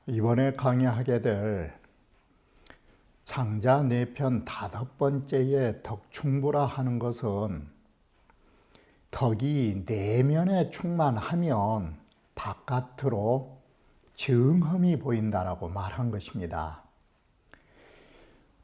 이번에 강의하게 될 장자 4편 5번째의 덕충부라 하는 것은 덕이 내면에 충만하면 바깥으로 증흠이 보인다라고 말한 것입니다.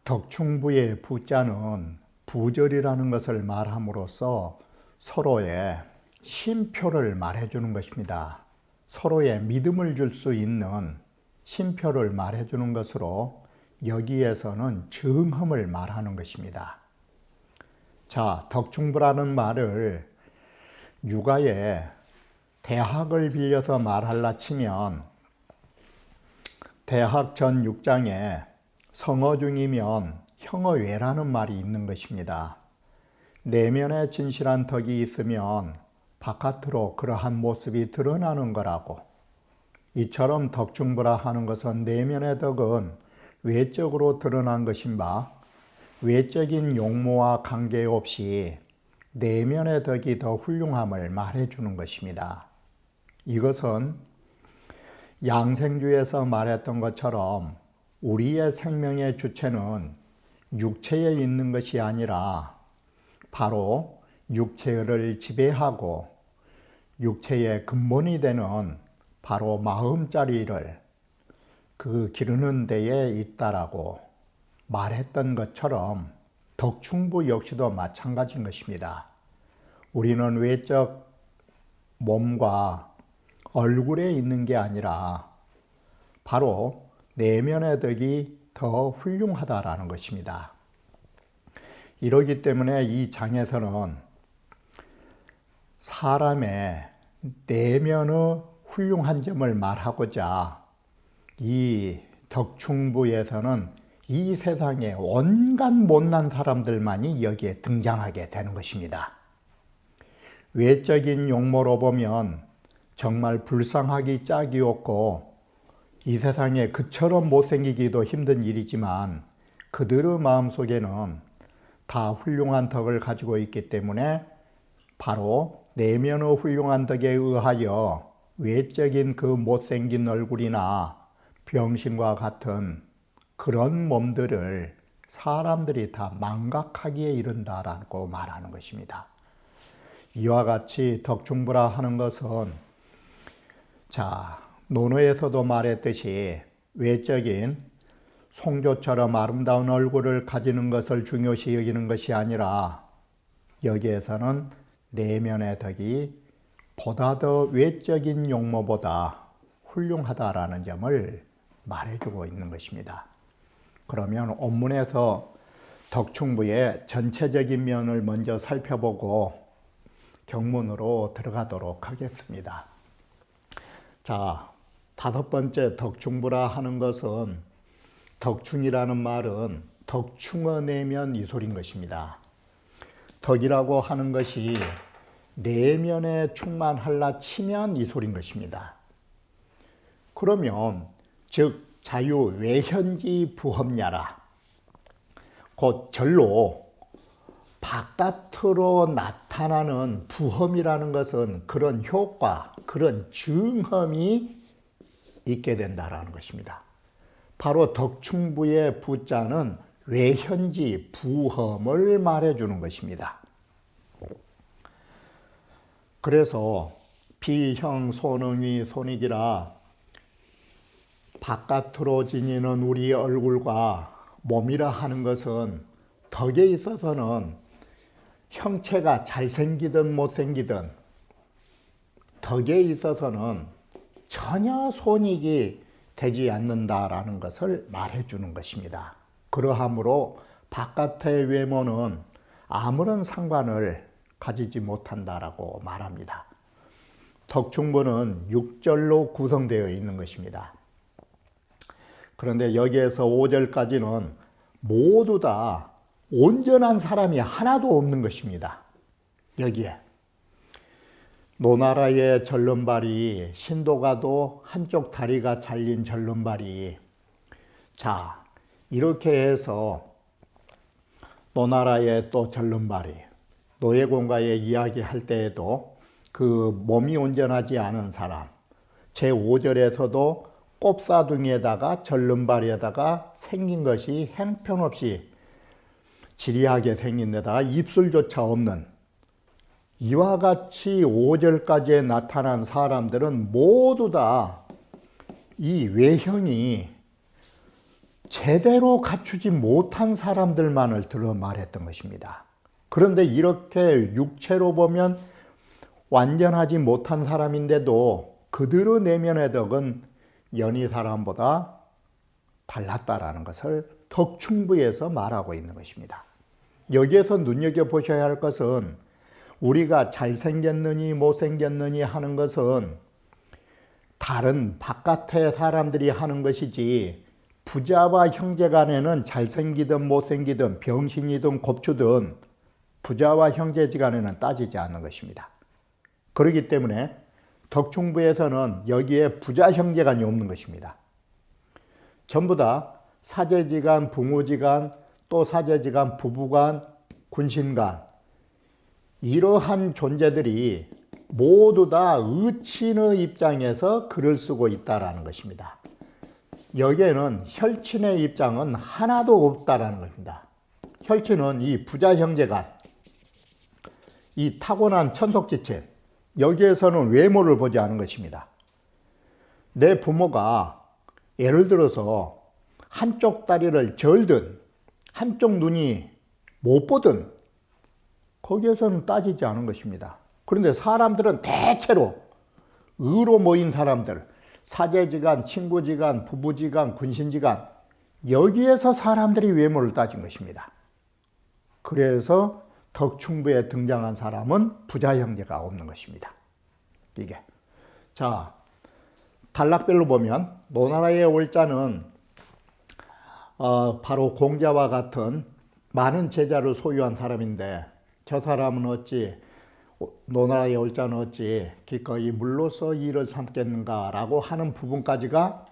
덕충부의 부자는 부절이라는 것을 말함으로써 서로의 신표를 말해주는 것입니다. 서로의 믿음을 줄 수 있는 신표를 말해주는 것으로 여기에서는 증흠을 말하는 것입니다. 자, 덕충부라는 말을 육아에 대학을 빌려서 말할라 치면 대학 전 6장에 성어 중이면 형어외라는 말이 있는 것입니다. 내면에 진실한 덕이 있으면 바깥으로 그러한 모습이 드러나는 거라고. 이처럼 덕충부라 하는 것은 내면의 덕은 외적으로 드러난 것인 바 외적인 용모와 관계없이 내면의 덕이 더 훌륭함을 말해주는 것입니다. 이것은 양생주에서 말했던 것처럼 우리의 생명의 주체는 육체에 있는 것이 아니라 바로 육체를 지배하고 육체의 근본이 되는 바로 마음자리를 기르는 데에 있다라고 말했던 것처럼 덕충부 역시도 마찬가지인 것입니다. 우리는 외적 몸과 얼굴에 있는 게 아니라 바로 내면의 덕이 더 훌륭하다라는 것입니다. 이러기 때문에 이 장에서는 사람의 내면의 훌륭한 점을 말하고자 이 덕충부에서는 이 세상의 온갖 못난 사람들만이 여기에 등장하게 되는 것입니다. 외적인 용모로 보면 정말 불쌍하기 짝이 없고 이 세상에 그처럼 못생기기도 힘든 일이지만 그들의 마음속에는 다 훌륭한 덕을 가지고 있기 때문에 바로 내면의 훌륭한 덕에 의하여 외적인 그 못생긴 얼굴이나 병신과 같은 그런 몸들을 사람들이 다 망각하기에 이른다라고 말하는 것입니다. 이와 같이 덕충부라 하는 것은 논어에서도 말했듯이 외적인 송조처럼 아름다운 얼굴을 가지는 것을 중요시 여기는 것이 아니라 여기에서는 내면의 덕이 보다 더 외적인 용모보다 훌륭하다라는 점을 말해주고 있는 것입니다. 그러면 원문에서 덕충부의 전체적인 면을 먼저 살펴보고 경문으로 들어가도록 하겠습니다. 자, 5번째 덕충부라 하는 것은 덕충이라는 말은 덕충어 내면 이 소린 것입니다. 덕이라고 하는 것이 내면에 충만할라 치면 이 소린 것입니다. 그러면 즉 자유 외현지 부험야라 곧 절로 바깥으로 나타나는 부험이라는 것은 그런 효과, 그런 증험이 있게 된다라는 것입니다. 바로 덕충부의 부자는 외현지 부험을 말해주는 것입니다. 그래서 비형손응이 손익이라 바깥으로 지니는 우리 얼굴과 몸이라 하는 것은 덕에 있어서는 형체가 잘생기든 못생기든 덕에 있어서는 전혀 손익이 되지 않는다라는 것을 말해주는 것입니다. 그러하므로 바깥의 외모는 아무런 상관을 가지지 못한다라고 말합니다. 덕충부는 6절로 구성되어 있는 것입니다. 그런데 여기에서 5절까지는 모두 다 온전한 사람이 하나도 없는 것입니다. 여기에 노나라의 절름발이, 신도가도 한쪽 다리가 잘린 절름발이, 자 이렇게 해서 노나라의 또 절름발이, 노예공가의 이야기할 때에도 그 몸이 온전하지 않은 사람, 제5절에서도 꼽사둥이에다가 절름발에다가 생긴 것이 형편없이 지리하게 생긴 데다가 입술조차 없는, 이와 같이 5절까지에 나타난 사람들은 모두 다 이 외형이 제대로 갖추지 못한 사람들만을 들어 말했던 것입니다. 그런데 이렇게 육체로 보면 완전하지 못한 사람인데도 그들의 내면의 덕은 연희 사람보다 달랐다라는 것을 덕충부에서 말하고 있는 것입니다. 여기에서 눈여겨보셔야 할 것은, 우리가 잘생겼느니 못생겼느니 하는 것은 다른 바깥의 사람들이 하는 것이지, 부자와 형제 간에는 잘생기든 못생기든 병신이든 곱추든 부자와 형제지간에는 따지지 않는 것입니다. 그렇기 때문에 덕충부에서는 여기에 부자 형제간이 없는 것입니다. 전부 다 사제지간, 부모지간, 또 사제지간, 부부간, 군신간, 이러한 존재들이 모두 다 의친의 입장에서 글을 쓰고 있다는 것입니다. 여기에는 혈친의 입장은 하나도 없다는 것입니다. 혈친은 이 부자 형제간, 이 타고난 천속지체, 여기에서는 외모를 보지 않은 것입니다. 내 부모가 예를 들어서 한쪽 다리를 절든, 한쪽 눈이 못 보든, 거기에서는 따지지 않은 것입니다. 그런데 사람들은 대체로 의로 모인 사람들, 사제지간, 친구지간, 부부지간, 군신지간, 여기에서 사람들이 외모를 따진 것입니다. 그래서 덕충부에 등장한 사람은 부자 형제가 없는 것입니다. 이게. 자, 단락별로 보면 노나라의 올자는 바로 공자와 같은 많은 제자를 소유한 사람인데, 저 사람은 어찌, 노나라의 올자는 어찌 기꺼이 물로서 일을 삼겠는가라고 하는 부분까지가,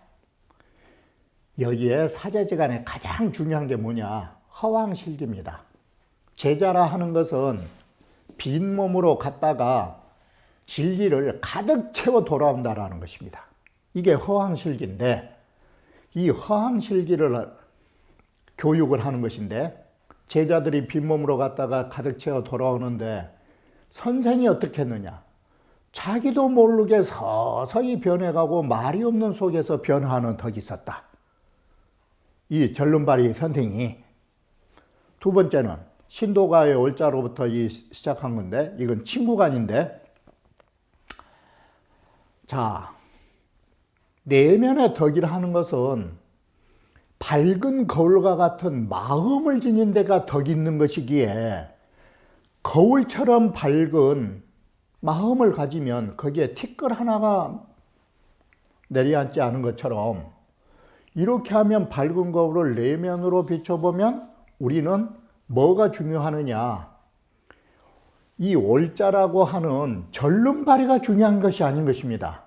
여기에 사제지간에 가장 중요한 게 뭐냐, 허황실기입니다. 제자라 하는 것은 빈 몸으로 갔다가 진리를 가득 채워 돌아온다라는 것입니다. 이게 허황실기인데, 이 허황실기를 교육을 하는 것인데, 제자들이 빈몸으로 갔다가 가득 채워 돌아오는데 선생이 어떻게 했느냐, 자기도 모르게 서서히 변해가고 말이 없는 속에서 변화하는 덕이 있었다, 이 절름발이 선생이. 두 번째는 신도가의 올자로부터 시작한 건데, 이건 친구간인데, 자, 내면의 덕이라 하는 것은 밝은 거울과 같은 마음을 지닌 데가 덕이 있는 것이기에, 거울처럼 밝은 마음을 가지면 거기에 티끌 하나가 내려앉지 않은 것처럼, 이렇게 하면 밝은 거울을 내면으로 비춰보면 우리는 뭐가 중요하느냐, 이 올자라고 하는 절름발이가 중요한 것이 아닌 것입니다.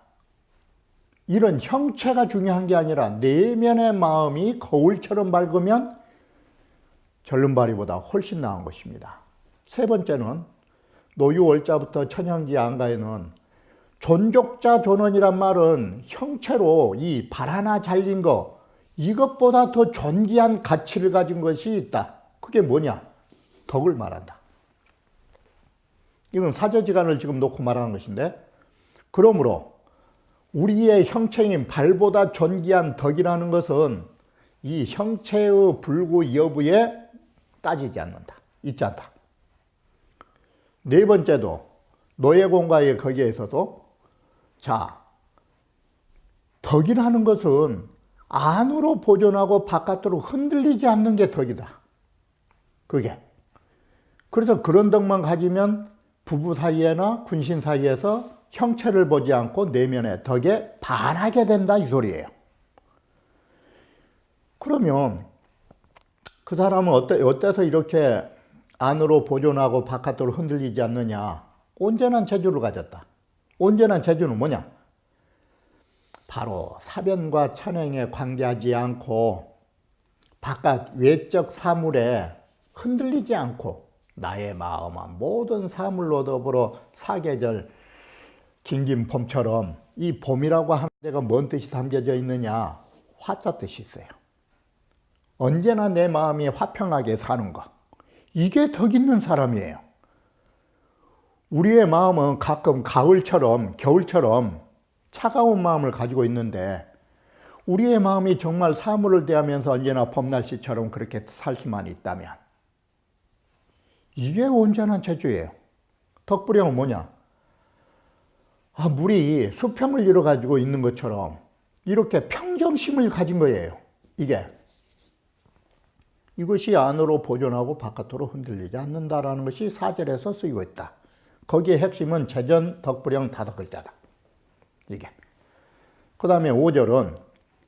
이런 형체가 중요한 게 아니라 내면의 마음이 거울처럼 밝으면 절름발이보다 훨씬 나은 것입니다. 세 번째는 노유월자부터 천형지 안가에는 존족자 존원이란 말은 형체로 이 발 하나 잘린 거, 이것보다 더 존귀한 가치를 가진 것이 있다. 그게 뭐냐? 덕을 말한다. 이건 사제지간을 지금 놓고 말하는 것인데, 그러므로 우리의 형체인 발보다 존귀한 덕이라는 것은 이 형체의 불구 여부에 따지지 않는다, 있지 않다. 네 번째도 노예공가의 거기에서도, 자, 덕이라는 것은 안으로 보존하고 바깥으로 흔들리지 않는 게 덕이다. 그게. 그래서 그런 덕만 가지면 부부 사이에나 군신 사이에서 형체를 보지 않고 내면의 덕에 반하게 된다, 이 소리예요. 그러면 그 사람은 어때서 이렇게 안으로 보존하고 바깥으로 흔들리지 않느냐? 온전한 재주를 가졌다. 온전한 재주는 뭐냐? 바로 사변과 천행에 관계하지 않고 바깥 외적 사물에 흔들리지 않고 나의 마음은 모든 사물로 더불어 사계절 긴긴 봄처럼, 이 봄이라고 하는 데가 뭔 뜻이 담겨져 있느냐? 화자 뜻이 있어요. 언제나 내 마음이 화평하게 사는 것, 이게 덕 있는 사람이에요. 우리의 마음은 가끔 가을처럼 겨울처럼 차가운 마음을 가지고 있는데, 우리의 마음이 정말 사물을 대하면서 언제나 봄날씨처럼 그렇게 살 수만 있다면 이게 온전한 재주예요. 덕불형은 뭐냐? 물이 수평을 이뤄가지고 있는 것처럼 이렇게 평정심을 가진 거예요. 이것이 안으로 보존하고 바깥으로 흔들리지 않는다라는 것이 사절에서 쓰이고 있다. 거기에 핵심은 재전, 덕불형 5글자다. 그 다음에 5절은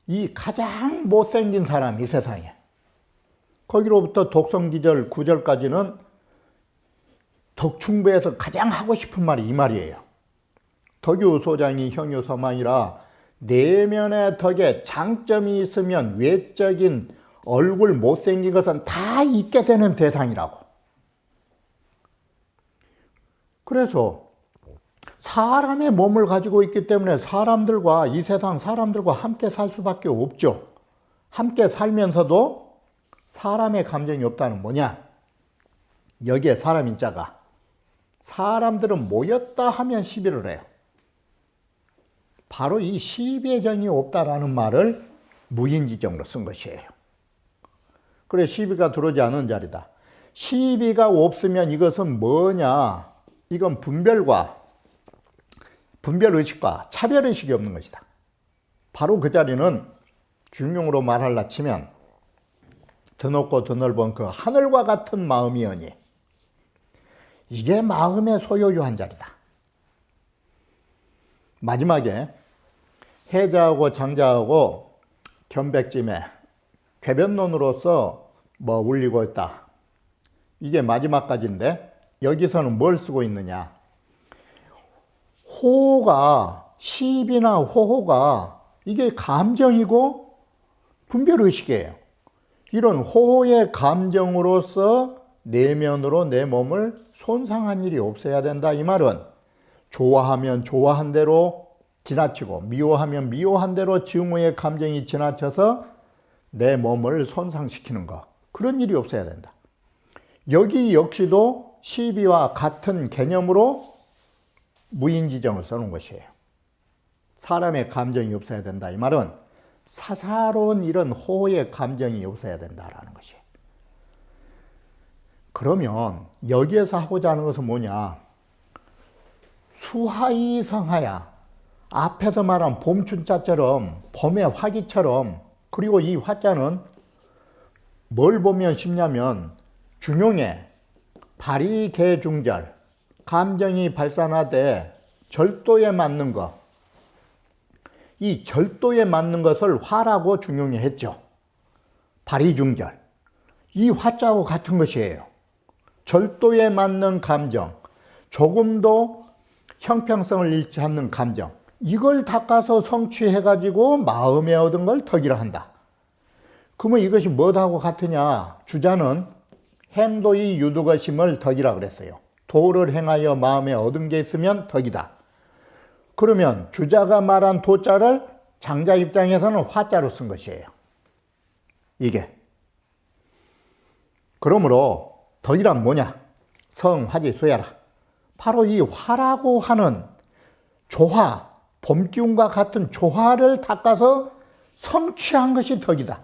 이 가장 못생긴 사람, 이 세상에, 거기로부터 독성기절 9절까지는 덕충부에서 가장 하고 싶은 말이 이 말이에요. 덕유 소장이 형유 서망이라 내면의 덕에 장점이 있으면 외적인 얼굴 못생긴 것은 다 있게 되는 대상이라고. 그래서 사람의 몸을 가지고 있기 때문에 사람들과, 이 세상 사람들과 함께 살 수밖에 없죠. 함께 살면서도 사람의 감정이 없다는 뭐냐? 여기에 사람 인자가, 사람들은 모였다 하면 시비를 해요. 바로 이 시비의 정이 없다라는 말을 무인지정으로 쓴 것이에요. 그래, 시비가 들어오지 않은 자리다. 시비가 없으면 이것은 뭐냐? 이건 분별의식과 차별의식이 없는 것이다. 바로 그 자리는 중용으로 말하려 치면 더 높고 더 넓은 그 하늘과 같은 마음이오니, 이게 마음의 소요유한 자리다. 마지막에 해자하고 장자하고 견백짐에 궤변론으로서 울리고 있다. 이게 마지막까지인데 여기서는 뭘 쓰고 있느냐? 호호가, 시비나 호호가 이게 감정이고 분별의식이에요. 이런 호호의 감정으로서 내면으로 내 몸을 손상한 일이 없어야 된다. 이 말은 좋아하면 좋아한 대로 지나치고 미워하면 미워한 대로 증오의 감정이 지나쳐서 내 몸을 손상시키는 것, 그런 일이 없어야 된다. 여기 역시도 시비와 같은 개념으로 무인지정을 써놓은 것이에요. 사람의 감정이 없어야 된다. 이 말은 사사로운 이런 호의 감정이 없어야 된다라는 것이에요. 그러면 여기에서 하고자 하는 것은 뭐냐? 수하이성하야, 앞에서 말한 봄춘자처럼, 봄의 화기처럼, 그리고 이 화자는 뭘 보면 쉽냐면 중용에 발이개중절, 감정이 발산하되 절도에 맞는 것, 이 절도에 맞는 것을 화라고 중용이 했죠. 발이중절, 이 화자하고 같은 것이에요. 절도에 맞는 감정, 조금도 형평성을 잃지 않는 감정, 이걸 닦아서 성취해가지고 마음에 얻은 걸 덕이라 한다. 그러면 이것이 뭐하고 같으냐? 주자는 행도의 유두것임을 덕이라 그랬어요. 도를 행하여 마음에 얻은 게 있으면 덕이다. 그러면 주자가 말한 도자를 장자 입장에서는 화자로 쓴 것이에요. 이게. 그러므로 덕이란 뭐냐? 성화지 수야라. 바로 이 화라고 하는 조화, 봄기운과 같은 조화를 닦아서 성취한 것이 덕이다.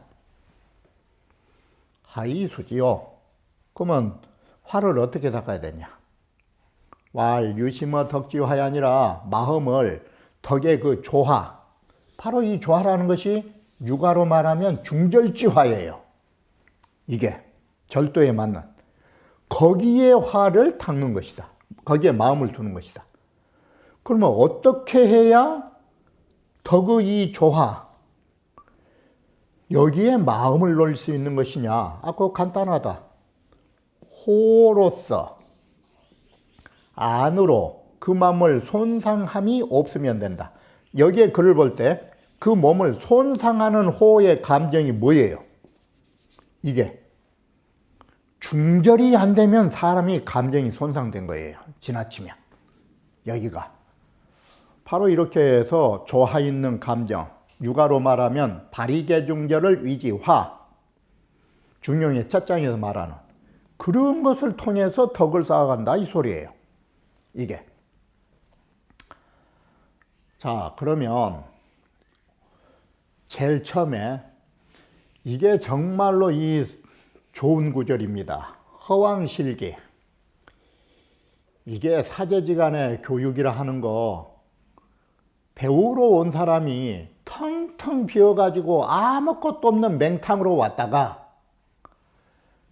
하이수지요. 그러면 화를 어떻게 닦아야 되냐? 왈 유심어 덕지화야 아니라 마음을 덕의 그 조화, 바로 이 조화라는 것이 육아로 말하면 중절지화예요. 이게 절도에 맞는, 거기에 화를 닦는 것이다. 거기에 마음을 두는 것이다. 그러면 어떻게 해야 덕의 이 조화, 여기에 마음을 넣을 수 있는 것이냐? 그거 간단하다. 호로서 안으로 그 마음을 손상함이 없으면 된다. 여기에 글을 볼 때 그 몸을 손상하는 호의 감정이 뭐예요? 이게 중절이 안 되면 사람이 감정이 손상된 거예요. 지나치면. 여기가. 바로 이렇게 해서 조하 있는 감정, 육아로 말하면 발이계중절을 위지화, 중용의 첫 장에서 말하는 그런 것을 통해서 덕을 쌓아간다 이 소리예요. 이게. 자, 그러면 제일 처음에 이게 정말로 이 좋은 구절입니다. 허왕실기. 이게 사제지간의 교육이라 하는 거 배우러 온 사람이 텅텅 비어가지고 아무것도 없는 맹탕으로 왔다가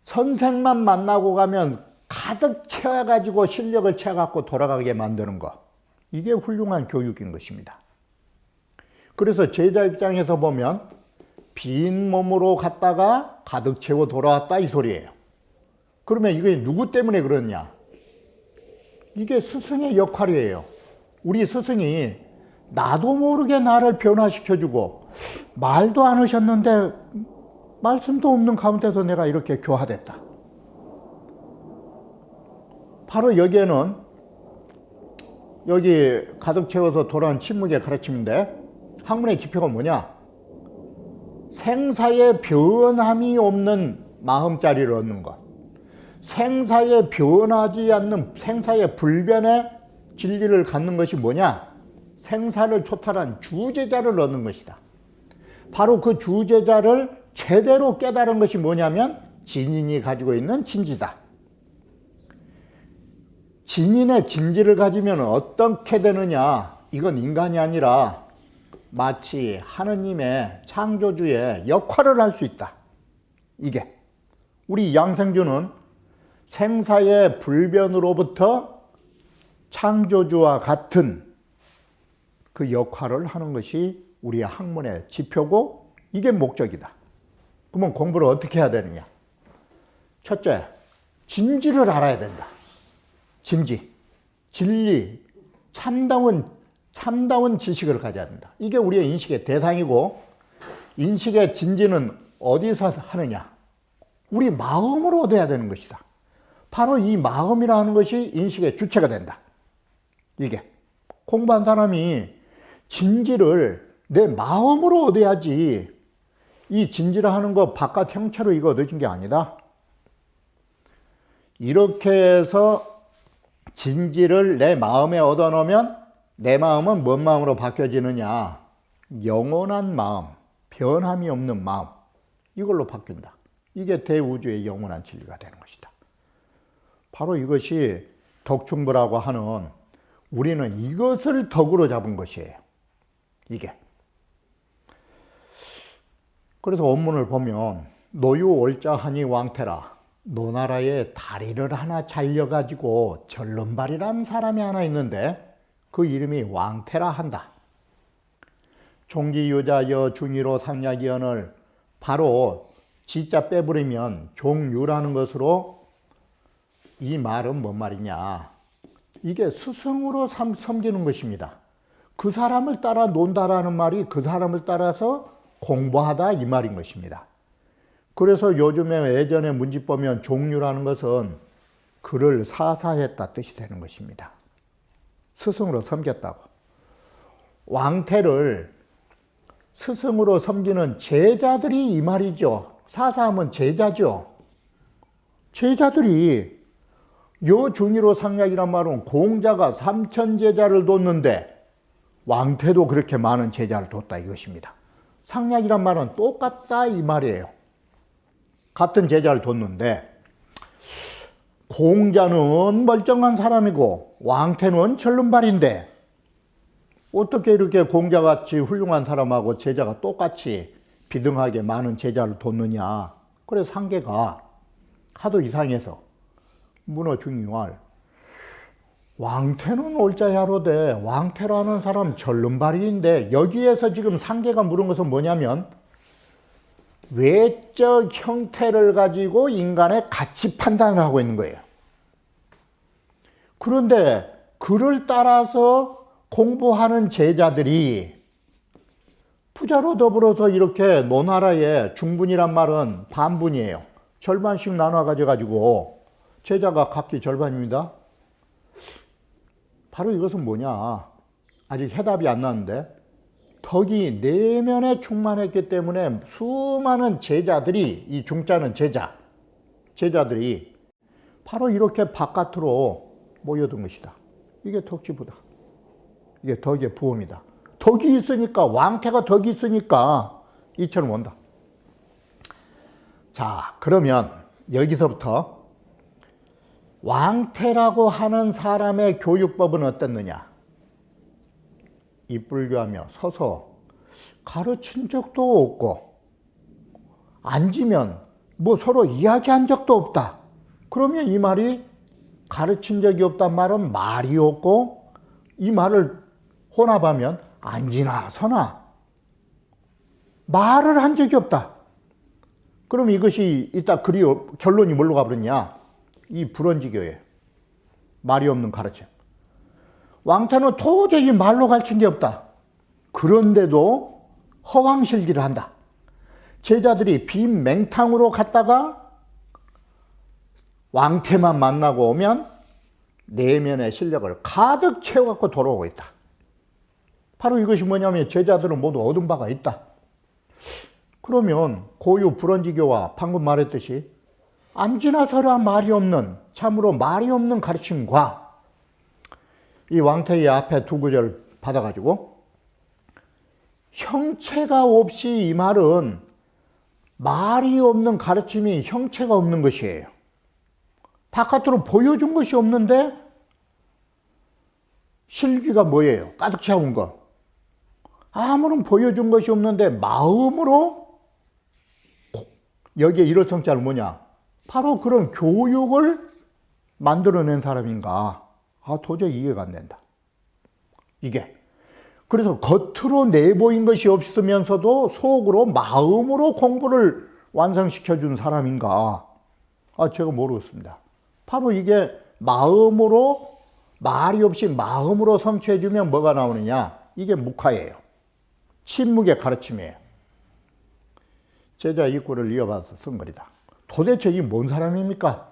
선생만 만나고 가면 가득 채워가지고 실력을 채워갖고 돌아가게 만드는 거. 이게 훌륭한 교육인 것입니다. 그래서 제자 입장에서 보면 빈 몸으로 갔다가 가득 채워 돌아왔다 이 소리예요. 그러면 이게 누구 때문에 그러냐? 이게 스승의 역할이에요. 우리 스승이 나도 모르게 나를 변화시켜주고 말도 안 하셨는데 말씀도 없는 가운데서 내가 이렇게 교화됐다. 바로 여기에는 여기 가득 채워서 돌아온 침묵의 가르침인데 학문의 지표가 뭐냐? 생사의 변함이 없는 마음자리를 얻는 것. 생사에 변하지 않는 생사의 불변의 진리를 갖는 것이 뭐냐? 생사를 초탈한 주제자를 얻는 것이다. 바로 그 주제자를 제대로 깨달은 것이 뭐냐면 진인이 가지고 있는 진지다. 진인의 진지를 가지면 어떻게 되느냐? 이건 인간이 아니라 마치 하느님의 창조주의 역할을 할 수 있다. 이게 우리 양생주는 생사의 불변으로부터 창조주와 같은 그 역할을 하는 것이 우리의 학문의 지표고 이게 목적이다. 그러면 공부를 어떻게 해야 되느냐? 첫째, 진지를 알아야 된다. 진지, 진리, 참다운 지식을 가져야 된다. 이게 우리의 인식의 대상이고 인식의 진지는 어디서 하느냐? 우리 마음으로 얻어야 되는 것이다. 바로 이 마음이라는 것이 인식의 주체가 된다. 이게 공부한 사람이 진지를 내 마음으로 얻어야지 이 진지를 하는 거 바깥 형체로 이거 얻어진 게 아니다. 이렇게 해서 진지를 내 마음에 얻어놓으면 내 마음은 뭔 마음으로 바뀌어지느냐? 영원한 마음, 변함이 없는 마음. 이걸로 바뀐다. 이게 대우주의 영원한 진리가 되는 것이다. 바로 이것이 덕충부라고 하는 우리는 이것을 덕으로 잡은 것이에요. 이게. 그래서 원문을 보면 노유올자하니 왕태라. 노나라에 다리를 하나 잘려가지고 절름발이라는 사람이 하나 있는데 그 이름이 왕태라 한다. 종지유자여 중의로 상약이언을 바로 지자 빼버리면 종유라는 것으로 이 말은 뭔 말이냐? 이게 스승으로 섬기는 것입니다. 그 사람을 따라 논다라는 말이 그 사람을 따라서 공부하다 이 말인 것입니다. 그래서 요즘에 예전에 문집 보면 종유라는 것은 그를 사사했다 뜻이 되는 것입니다. 스승으로 섬겼다고. 왕태를 스승으로 섬기는 제자들이 이 말이죠. 사사하면 제자죠. 제자들이 여중의로 상약이란 말은 공자가 3000제자를 뒀는데 왕태도 그렇게 많은 제자를 뒀다 이것입니다. 상약이란 말은 똑같다 이 말이에요. 같은 제자를 뒀는데 공자는 멀쩡한 사람이고 왕태는 절름발인데 어떻게 이렇게 공자같이 훌륭한 사람하고 제자가 똑같이 비등하게 많은 제자를 뒀느냐. 그래서 상계가 하도 이상해서 문어중의왈 왕태는 올자야로되 왕태라는 사람 절름발이인데 여기에서 지금 상계가 물은 것은 뭐냐면 외적 형태를 가지고 인간의 가치 판단을 하고 있는 거예요. 그런데 그를 따라서 공부하는 제자들이 부자로 더불어서 이렇게 노나라에 중분이란 말은 반분이에요. 절반씩 나눠 가지고 제자가 각기 절반입니다. 바로 이것은 뭐냐? 아직 해답이 안 나왔는데 덕이 내면에 충만했기 때문에 수많은 제자들이, 이 중자는 제자들이 바로 이렇게 바깥으로 모여든 것이다. 이게 덕지부다. 이게 덕의 부엄이다. 덕이 있으니까, 왕태가 덕이 있으니까 이처럼 온다. 자, 그러면 여기서부터 왕태라고 하는 사람의 교육법은 어땠느냐? 입불교하며 서서 가르친 적도 없고 앉으면 뭐 서로 이야기한 적도 없다. 그러면 이 말이 가르친 적이 없단 말은 말이 없고, 이 말을 혼합하면 앉으나 서나 말을 한 적이 없다. 그럼 이것이 이따 결론이 뭘로 가버렸냐? 이 불언지교예요. 말이 없는 가르침. 왕태는 도저히 말로 가르친 게 없다. 그런데도 허황실기를 한다. 제자들이 빈 맹탕으로 갔다가 왕태만 만나고 오면 내면의 실력을 가득 채워갖고 돌아오고 있다. 바로 이것이 뭐냐면 제자들은 모두 얻은 바가 있다. 그러면 고유 불언지교와 방금 말했듯이 앉으나서라 말이 없는, 참으로 말이 없는 가르침과 이 왕태의 앞에 두 구절 받아가지고 형체가 없이, 이 말은 말이 없는 가르침이 형체가 없는 것이에요. 바깥으로 보여준 것이 없는데 실기가 뭐예요? 가득 채운 거. 아무런 보여준 것이 없는데 마음으로, 여기에 일어성자는 뭐냐? 바로 그런 교육을 만들어낸 사람인가? 도저히 이해가 안 된다. 이게. 그래서 겉으로 내보인 것이 없으면서도 속으로, 마음으로 공부를 완성시켜준 사람인가? 제가 모르겠습니다. 바로 이게 마음으로, 말이 없이 마음으로 성취해주면 뭐가 나오느냐? 이게 묵화예요. 침묵의 가르침이에요. 제자 입구를 이어받아서 쓴 글이다. 도대체 이게 뭔 사람입니까?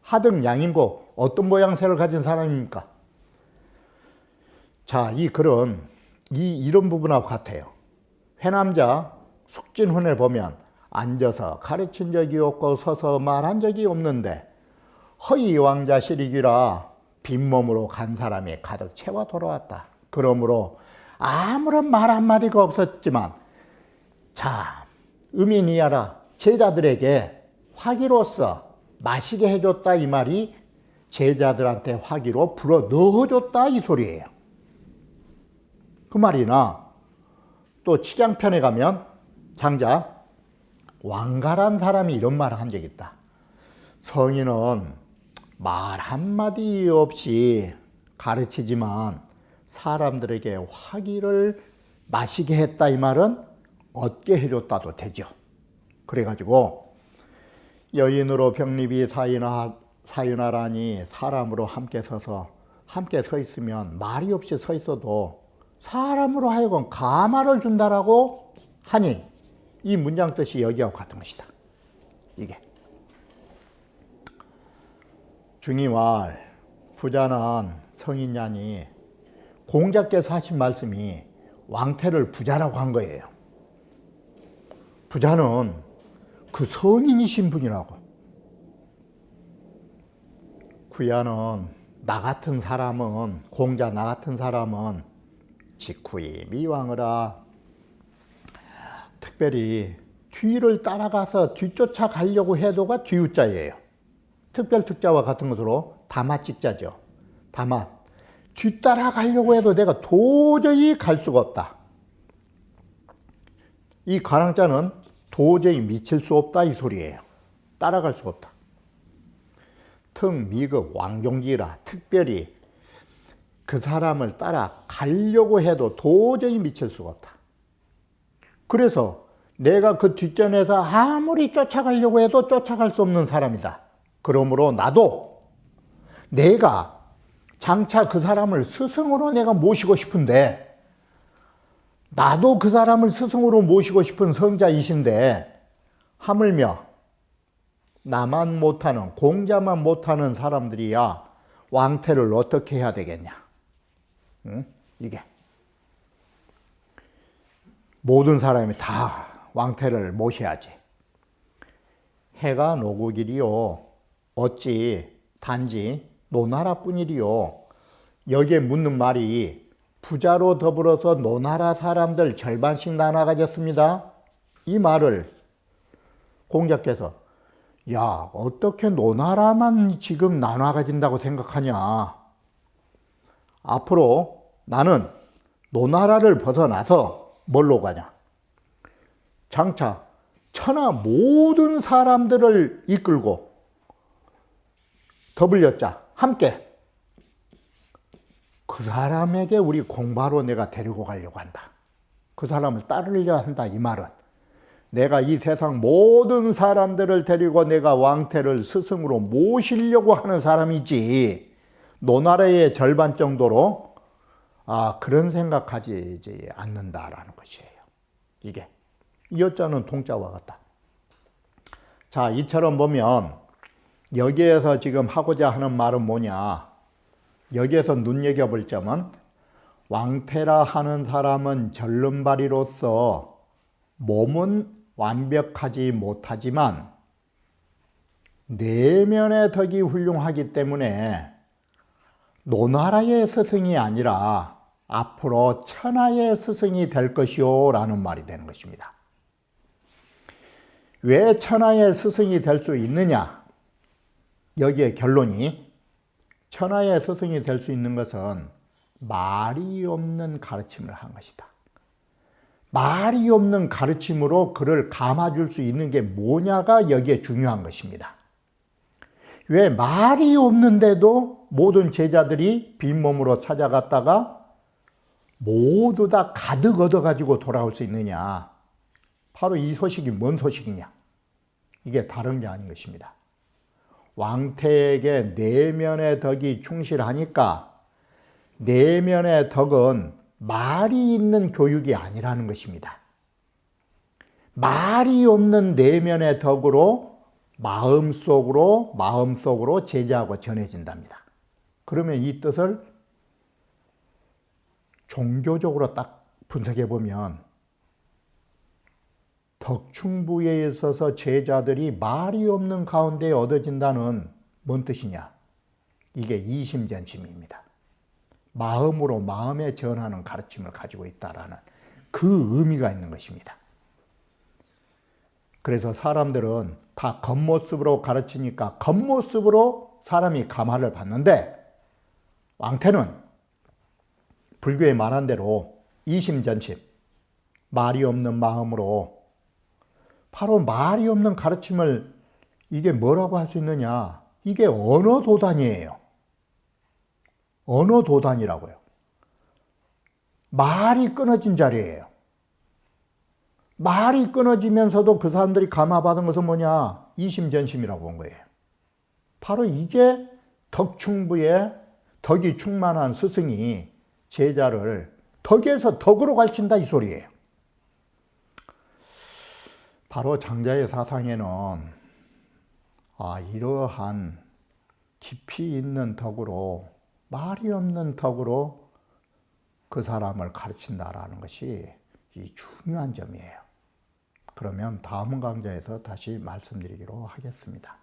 하등 양인고 어떤 모양새를 가진 사람입니까? 자, 이 글은 이런 부분하고 같아요. 회남자 숙진훈을 보면 앉아서 가르친 적이 없고 서서 말한 적이 없는데 허이 왕자 시리기라 빈몸으로 간 사람이 가득 채워 돌아왔다. 그러므로 아무런 말 한마디가 없었지만, 자, 음인이야라 제자들에게 화기로서 마시게 해줬다, 이 말이 제자들한테 화기로 불어 넣어줬다, 이 소리예요. 그 말이나 또 칙양편에 가면 장자 왕가란 사람이 이런 말을 한 적이 있다. 성인은 말 한마디 없이 가르치지만 사람들에게 화기를 마시게 했다, 이 말은 얻게 해줬다도 되죠. 그래가지고 여인으로 병립이 사윤하라니 사람으로 함께 서서, 함께 서 있으면 말이 없이 서 있어도 사람으로 하여금 가마를 준다라고 하니 이 문장 뜻이 여기하고 같은 것이다. 이게 중이왈 부자는 성인냐니 공자께서 하신 말씀이 왕태를 부자라고 한 거예요. 부자는 그 성인이신 분이라고. 구야는 나 같은 사람은, 공자 나 같은 사람은 직후이 미왕으라, 특별히 뒤를 따라가서 뒤쫓아 가려고 해도가 뒤우자예요. 특별 특자와 같은 것으로 다마 찍자죠. 다마 뒤따라 가려고 해도 내가 도저히 갈 수가 없다. 이 가랑자는 도저히 미칠 수 없다, 이 소리예요. 따라갈 수가 없다. 특 미급 왕종지라, 특별히 그 사람을 따라 가려고 해도 도저히 미칠 수가 없다. 그래서 내가 그 뒷전에서 아무리 쫓아가려고 해도 쫓아갈 수 없는 사람이다. 그러므로 나도 내가 장차 그 사람을 스승으로 내가 모시고 싶은데, 나도 그 사람을 스승으로 모시고 싶은 성자이신데 하물며 나만 못하는, 공자만 못하는 사람들이야 왕태를 어떻게 해야 되겠냐. 응? 이게 모든 사람이 다 왕태를 모셔야지. 해가 노고길이요 어찌 단지 노나라뿐이리요. 여기에 묻는 말이 부자로 더불어서 노나라 사람들 절반씩 나눠가졌습니다. 이 말을 공자께서 야, 어떻게 노나라만 지금 나눠가진다고 생각하냐. 앞으로 나는 노나라를 벗어나서 뭘로 가냐. 장차 천하 모든 사람들을 이끌고 더불렸자 함께 그 사람에게 우리 공바로 내가 데리고 가려고 한다. 그 사람을 따르려 한다. 이 말은 내가 이 세상 모든 사람들을 데리고 내가 왕태를 스승으로 모시려고 하는 사람이지, 노나라의 절반 정도로 그런 생각하지 않는다라는 것이에요. 이게 이어자는 동자와 같다. 자, 이처럼 보면 여기에서 지금 하고자 하는 말은 뭐냐. 여기에서 눈여겨볼 점은 왕태라 하는 사람은 절름발이로서 몸은 완벽하지 못하지만 내면의 덕이 훌륭하기 때문에 노나라의 스승이 아니라 앞으로 천하의 스승이 될 것이요 라는 말이 되는 것입니다. 왜 천하의 스승이 될 수 있느냐? 여기에 결론이 천하의 스승이 될 수 있는 것은 말이 없는 가르침을 한 것이다. 말이 없는 가르침으로 그를 감아줄 수 있는 게 뭐냐가 여기에 중요한 것입니다. 왜 말이 없는데도 모든 제자들이 빈몸으로 찾아갔다가 모두 다 가득 얻어가지고 돌아올 수 있느냐. 바로 이 소식이 뭔 소식이냐. 이게 다른 게 아닌 것입니다. 왕태에게 내면의 덕이 충실하니까 내면의 덕은 말이 있는 교육이 아니라는 것입니다. 말이 없는 내면의 덕으로 마음속으로 제자하고 전해진답니다. 그러면 이 뜻을 종교적으로 딱 분석해 보면 덕충부에 있어서 제자들이 말이 없는 가운데 얻어진다는 뭔 뜻이냐? 이게 이심전심입니다. 마음으로 마음에 전하는 가르침을 가지고 있다라는 그 의미가 있는 것입니다. 그래서 사람들은 다 겉모습으로 가르치니까 겉모습으로 사람이 감화를 받는데, 왕태는 불교에 말한 대로 이심전심, 말이 없는 마음으로, 바로 말이 없는 가르침을, 이게 뭐라고 할 수 있느냐? 이게 언어도단이에요. 언어도단이라고요. 말이 끊어진 자리예요. 말이 끊어지면서도 그 사람들이 감화받은 것은 뭐냐? 이심전심이라고 본 거예요. 바로 이게 덕충부에 덕이 충만한 스승이 제자를 덕에서 덕으로 가르친다 이 소리예요. 바로 장자의 사상에는 이러한 깊이 있는 덕으로, 말이 없는 덕으로 그 사람을 가르친다라는 것이 이 중요한 점이에요. 그러면 다음 강좌에서 다시 말씀드리기로 하겠습니다.